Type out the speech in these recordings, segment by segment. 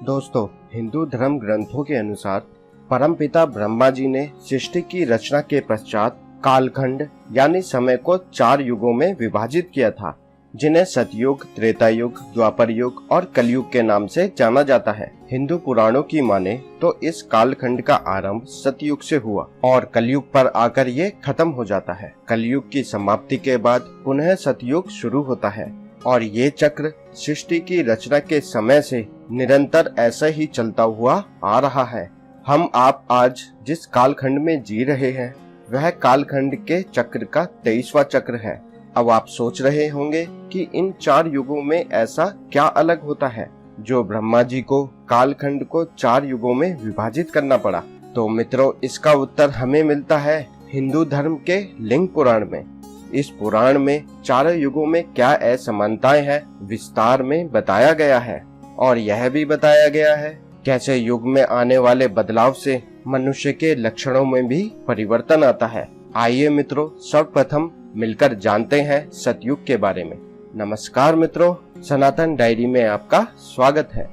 दोस्तों, हिंदू धर्म ग्रंथों के अनुसार परमपिता ब्रह्मा जी ने सृष्टि की रचना के पश्चात कालखंड यानी समय को 4 युगों में विभाजित किया था, जिन्हें सतयुग, त्रेता युग, द्वापर युग और कलयुग के नाम से जाना जाता है। हिंदू पुराणों की माने तो इस कालखंड का आरंभ सतयुग से हुआ और कलयुग पर आकर ये खत्म हो जाता है। कलयुग की समाप्ति के बाद पुनः सतयुग शुरू होता है और ये चक्र सृष्टि की रचना के समय से निरंतर ऐसा ही चलता हुआ आ रहा है। हम आप आज जिस कालखंड में जी रहे हैं वह कालखंड के चक्र का 23वां चक्र है। अब आप सोच रहे होंगे कि इन 4 युगों में ऐसा क्या अलग होता है जो ब्रह्मा जी को कालखंड को 4 युगों में विभाजित करना पड़ा। तो मित्रों, इसका उत्तर हमें मिलता है हिंदू धर्म के लिंग पुराण में। इस पुराण में 4 युगों में क्या असमानताएं हैं विस्तार में बताया गया है और यह भी बताया गया है कैसे युग में आने वाले बदलाव से मनुष्य के लक्षणों में भी परिवर्तन आता है। आइए मित्रों, सर्वप्रथम मिलकर जानते हैं सतयुग के बारे में। नमस्कार मित्रों, सनातन डायरी में आपका स्वागत है।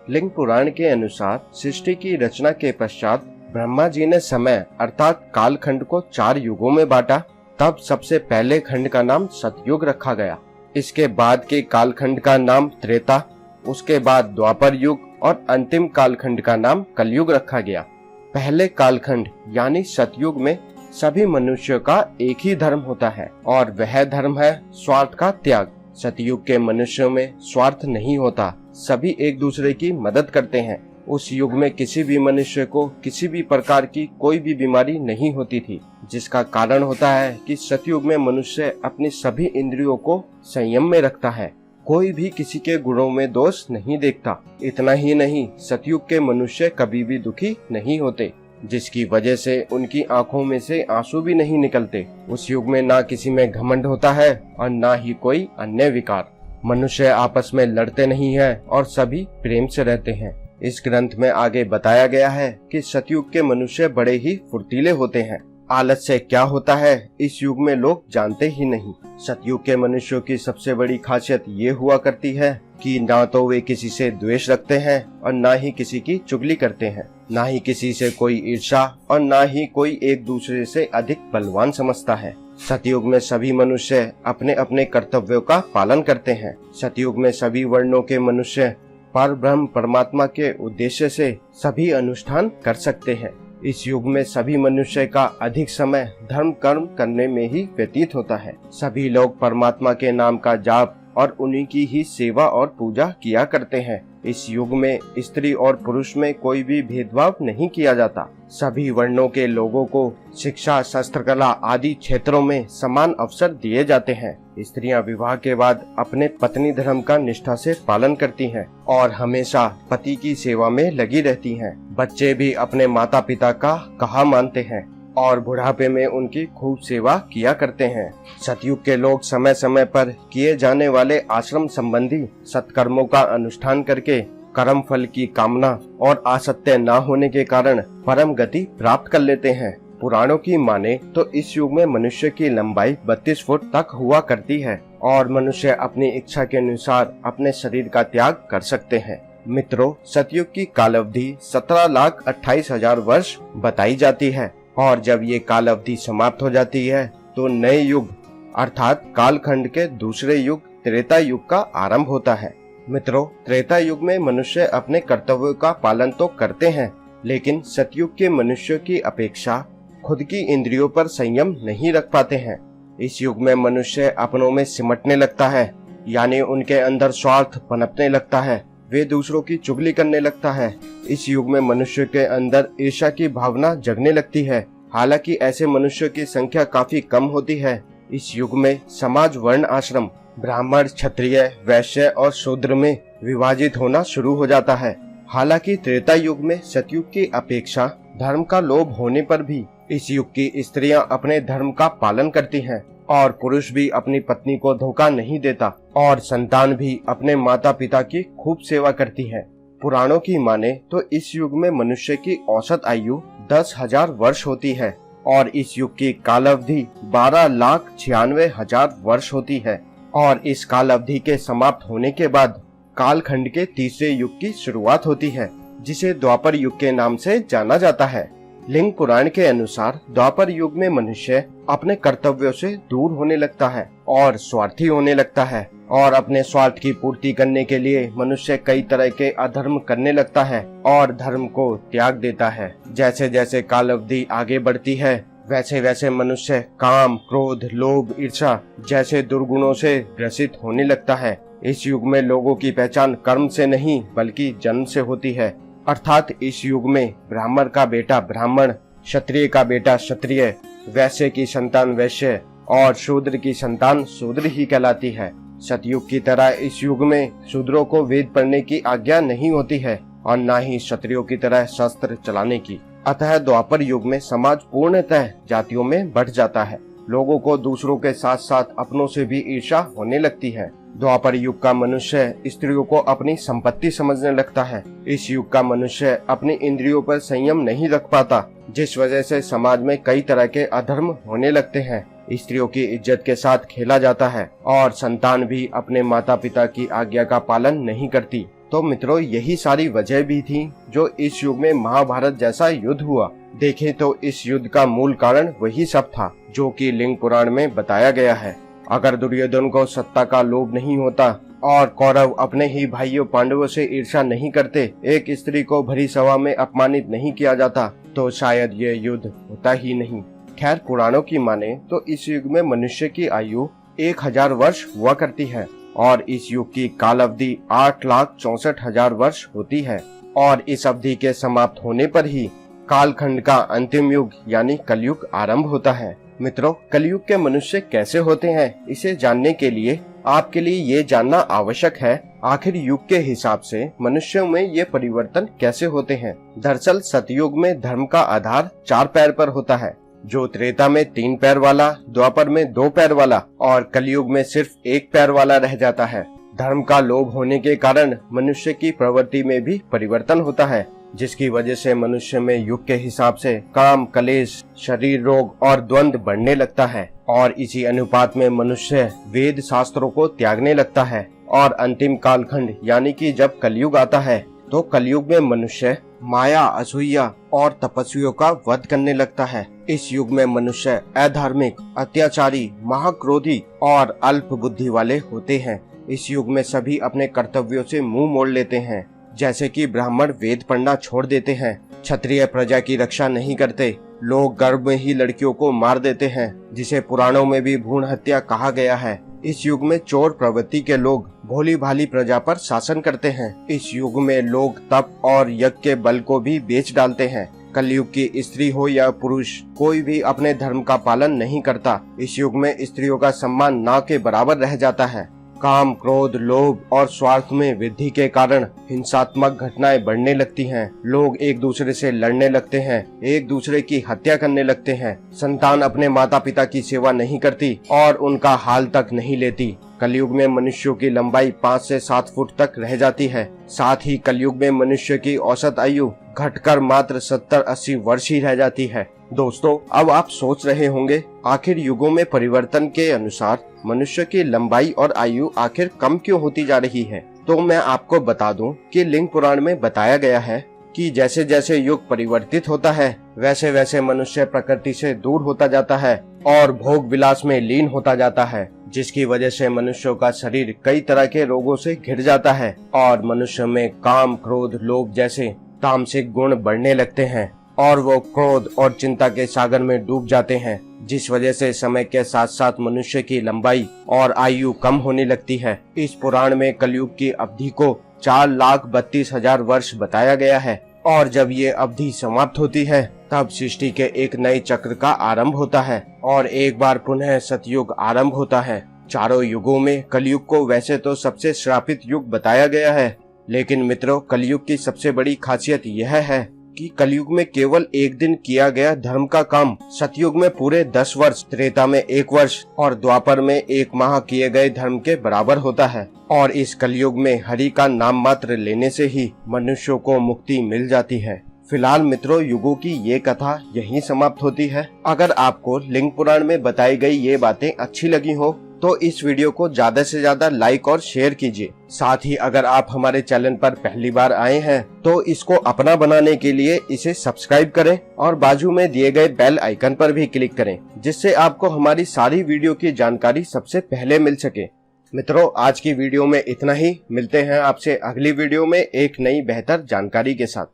लिंग पुराण के अनुसार सृष्टि की रचना के पश्चात ब्रह्मा जी ने समय अर्थात कालखंड को 4 युगों में बांटा। तब सबसे पहले खंड का नाम सतयुग रखा गया। इसके बाद के कालखंड का नाम त्रेता, उसके बाद द्वापर युग और अंतिम कालखंड का नाम कलयुग रखा गया। पहले कालखंड यानी सतयुग में सभी मनुष्यों का एक ही धर्म होता है और वह धर्म है स्वार्थ का त्याग। सतयुग के मनुष्यों में स्वार्थ नहीं होता, सभी एक दूसरे की मदद करते हैं। उस युग में किसी भी मनुष्य को किसी भी प्रकार की कोई भी बीमारी नहीं होती थी, जिसका कारण होता है कि सतयुग में मनुष्य अपनी सभी इंद्रियों को संयम में रखता है, कोई भी किसी के गुणों में दोष नहीं देखता। इतना ही नहीं, सतयुग के मनुष्य कभी भी दुखी नहीं होते, जिसकी वजह से उनकी आंखों में से आंसू भी नहीं निकलते। उस युग में ना किसी में घमंड होता है और ना ही कोई अन्य विकार। मनुष्य आपस में लड़ते नहीं है और सभी प्रेम से रहते हैं। इस ग्रंथ में आगे बताया गया है कि सतयुग के मनुष्य बड़े ही फुर्तीले होते हैं। आलस से क्या होता है इस युग में लोग जानते ही नहीं। सतयुग के मनुष्यों की सबसे बड़ी खासियत ये हुआ करती है कि ना तो वे किसी से द्वेष रखते हैं और ना ही किसी की चुगली करते हैं, ना ही किसी से कोई ईर्ष्या और ना ही कोई एक दूसरे से अधिक बलवान समझता है। सतयुग में सभी मनुष्य अपने अपने कर्तव्यों का पालन करते हैं। सतयुग में सभी वर्णों के मनुष्य परब्रह्म परमात्मा के उद्देश्य से सभी अनुष्ठान कर सकते हैं। इस युग में सभी मनुष्य का अधिक समय धर्म कर्म करने में ही व्यतीत होता है। सभी लोग परमात्मा के नाम का जाप और उन्हीं की ही सेवा और पूजा किया करते हैं। इस युग में स्त्री और पुरुष में कोई भी भेदभाव नहीं किया जाता। सभी वर्णों के लोगों को शिक्षा, शस्त्रकला आदि क्षेत्रों में समान अवसर दिए जाते हैं। स्त्रियां विवाह के बाद अपने पत्नी धर्म का निष्ठा से पालन करती हैं और हमेशा पति की सेवा में लगी रहती हैं। बच्चे भी अपने माता पिता का कहा मानते हैं और बुढ़ापे में उनकी खूब सेवा किया करते हैं। सतयुग के लोग समय समय पर किए जाने वाले आश्रम संबंधी सत्कर्मों का अनुष्ठान करके कर्म फल की कामना और आसक्ति न होने के कारण परम गति प्राप्त कर लेते हैं। पुराणों की माने तो इस युग में मनुष्य की लंबाई 32 फुट तक हुआ करती है और मनुष्य अपनी इच्छा के अनुसार अपने शरीर का त्याग कर सकते हैं। मित्रों, सतयुग की काल अवधि 17,28,000 वर्ष बताई जाती है और जब ये काल अवधि समाप्त हो जाती है तो नए युग अर्थात कालखंड के दूसरे युग त्रेता युग का आरंभ होता है। मित्रों, त्रेता युग में मनुष्य अपने कर्तव्यों का पालन तो करते हैं, लेकिन सतयुग के मनुष्यों की अपेक्षा खुद की इंद्रियों पर संयम नहीं रख पाते हैं। इस युग में मनुष्य अपनों में सिमटने लगता है, यानी उनके अंदर स्वार्थ पनपने लगता है, वे दूसरों की चुगली करने लगता है। इस युग में मनुष्य के अंदर ईर्ष्या की भावना जगने लगती है। हालांकि ऐसे मनुष्यों की संख्या काफी कम होती है। इस युग में समाज वर्ण आश्रम ब्राह्मण, क्षत्रिय, वैश्य और शूद्र में विभाजित होना शुरू हो जाता है। हालांकि त्रेता युग में सतयुग की अपेक्षा धर्म का लोभ होने पर भी इस युग की स्त्रियां अपने धर्म का पालन करती हैं और पुरुष भी अपनी पत्नी को धोखा नहीं देता और संतान भी अपने माता पिता की खूब सेवा करती है। पुराणों की माने तो इस युग में मनुष्य की औसत आयु 10,000 वर्ष होती है और इस युग की काल अवधि 12,96,000 वर्ष होती है और इस काल अवधि के समाप्त होने के बाद कालखंड के तीसरे युग की शुरुआत होती है, जिसे द्वापर युग के नाम से जाना जाता है। लिंग पुराण के अनुसार द्वापर युग में मनुष्य अपने कर्तव्यों से दूर होने लगता है और स्वार्थी होने लगता है, और अपने स्वार्थ की पूर्ति करने के लिए मनुष्य कई तरह के अधर्म करने लगता है और धर्म को त्याग देता है। जैसे जैसे काल अवधि आगे बढ़ती है, वैसे वैसे मनुष्य काम, क्रोध, लोभ, ईर्ष्या जैसे दुर्गुणों से ग्रसित होने लगता है। इस युग में लोगों की पहचान कर्म से नहीं बल्कि जन्म से होती है, अर्थात इस युग में ब्राह्मण का बेटा ब्राह्मण, क्षत्रिय का बेटा क्षत्रिय, वैश्य की संतान वैश्य और शूद्र की संतान शूद्र ही कहलाती है। सतयुग की तरह इस युग में शूद्रों को वेद पढ़ने की आज्ञा नहीं होती है और न ही क्षत्रियों की तरह शस्त्र चलाने की। अतः द्वापर युग में समाज पूर्णतः जातियों में बढ़ जाता है। लोगों को दूसरों के साथ साथ अपनों से भी ईर्ष्या होने लगती है। द्वापर युग का मनुष्य स्त्रियों को अपनी संपत्ति समझने लगता है। इस युग का मनुष्य अपनी इंद्रियों पर संयम नहीं रख पाता, जिस वजह से समाज में कई तरह के अधर्म होने लगते हैं। स्त्रियों की इज्जत के साथ खेला जाता है और संतान भी अपने माता पिता की आज्ञा का पालन नहीं करती। तो मित्रों, यही सारी वजह भी थी जो इस युग में महाभारत जैसा युद्ध हुआ। देखें तो इस युद्ध का मूल कारण वही सब था जो कि लिंग पुराण में बताया गया है। अगर दुर्योधन को सत्ता का लोभ नहीं होता और कौरव अपने ही भाइयों पांडवों से ईर्ष्या नहीं करते, एक स्त्री को भरी सभा में अपमानित नहीं किया जाता, तो शायद ये युद्ध होता ही नहीं। खैर, पुराणों की माने तो इस युग में मनुष्य की आयु 1000 वर्ष हुआ करती है और इस युग की काल अवधि 8,64,000 वर्ष होती है। और इस अवधि के समाप्त होने पर ही कालखंड का अंतिम युग यानी कलयुग आरंभ होता है। मित्रों, कलयुग के मनुष्य कैसे होते हैं, इसे जानने के लिए आपके लिए ये जानना आवश्यक है आखिर युग के हिसाब से मनुष्यों में ये परिवर्तन कैसे होते हैं। दरअसल सतयुग में धर्म का आधार 4 पैर पर होता है, जो त्रेता में 3 पैर वाला, द्वापर में 2 पैर वाला और कलयुग में सिर्फ 1 पैर वाला रह जाता है। धर्म का लोभ होने के कारण मनुष्य की प्रवृत्ति में भी परिवर्तन होता है, जिसकी वजह से मनुष्य में युग के हिसाब से काम, कलेश, शरीर रोग और द्वंद्व बढ़ने लगता है और इसी अनुपात में मनुष्य वेद शास्त्रों को त्यागने लगता है। और अंतिम कालखंड यानी कि जब कलयुग आता है, तो कलयुग में मनुष्य माया, असूया और तपस्वियों का वध करने लगता है। इस युग में मनुष्य अधार्मिक, अत्याचारी, महाक्रोधी और अल्प बुद्धि वाले होते हैं। इस युग में सभी अपने कर्तव्यों से मुंह मोड़ लेते हैं, जैसे कि ब्राह्मण वेद पढ़ना छोड़ देते हैं, क्षत्रिय प्रजा की रक्षा नहीं करते, लोग गर्भ में ही लड़कियों को मार देते हैं, जिसे पुराणों में भी भ्रूण हत्या कहा गया है। इस युग में चोर प्रवृत्ति के लोग भोली भाली प्रजा पर शासन करते हैं। इस युग में लोग तप और यज्ञ के बल को भी बेच डालते हैं। कलयुग की स्त्री हो या पुरुष, कोई भी अपने धर्म का पालन नहीं करता। इस युग में स्त्रियों का सम्मान ना के बराबर रह जाता है। काम, क्रोध, लोभ और स्वार्थ में वृद्धि के कारण हिंसात्मक घटनाएं बढ़ने लगती हैं। लोग एक दूसरे से लड़ने लगते हैं, एक दूसरे की हत्या करने लगते हैं। संतान अपने माता पिता की सेवा नहीं करती और उनका हाल तक नहीं लेती। कलयुग में मनुष्यों की लंबाई 5 से 7 फुट तक रह जाती है। साथ ही कलयुग में मनुष्य की औसत आयु घटकर मात्र 70-80 वर्ष ही रह जाती है। दोस्तों, अब आप सोच रहे होंगे आखिर युगों में परिवर्तन के अनुसार मनुष्य की लंबाई और आयु आखिर कम क्यों होती जा रही है। तो मैं आपको बता दूं कि लिंग पुराण में बताया गया है कि जैसे जैसे युग परिवर्तित होता है, वैसे वैसे मनुष्य प्रकृति से दूर होता जाता है और भोग विलास में लीन होता जाता है, जिसकी वजह से मनुष्यों का शरीर कई तरह के रोगों से घिर जाता है और मनुष्य में काम, क्रोध, लोभ जैसे तामसिक गुण बढ़ने लगते हैं और वो क्रोध और चिंता के सागर में डूब जाते हैं, जिस वजह से समय के साथ साथ मनुष्य की लंबाई और आयु कम होने लगती है। इस पुराण में कलयुग की अवधि को 4,32,000 वर्ष बताया गया है और जब ये अवधि समाप्त होती है, तब सृष्टि के एक नए चक्र का आरंभ होता है और एक बार पुनः सतयुग आरंभ होता है। चारों युगों में कलयुग को वैसे तो सबसे श्रापित युग बताया गया है, लेकिन मित्रों, कलयुग की सबसे बड़ी खासियत यह है कि कलयुग में केवल एक दिन किया गया धर्म का काम सतयुग में पूरे 10 वर्ष, त्रेता में 1 वर्ष और द्वापर में 1 माह किए गए धर्म के बराबर होता है। और इस कलयुग में हरि का नाम मात्र लेने से ही मनुष्यों को मुक्ति मिल जाती है। फिलहाल मित्रों, युगों की ये कथा यहीं समाप्त होती है। अगर आपको लिंग पुराण में बताई गई ये बातें अच्छी लगी हो तो इस वीडियो को ज्यादा से ज्यादा लाइक और शेयर कीजिए। साथ ही अगर आप हमारे चैनल पर पहली बार आए हैं तो इसको अपना बनाने के लिए इसे सब्सक्राइब करें और बाजू में दिए गए बेल आइकन पर भी क्लिक करें, जिससे आपको हमारी सारी वीडियो की जानकारी सबसे पहले मिल सके। मित्रों, आज की वीडियो में इतना ही। मिलते हैं आपसे अगली वीडियो में एक नई बेहतर जानकारी के साथ।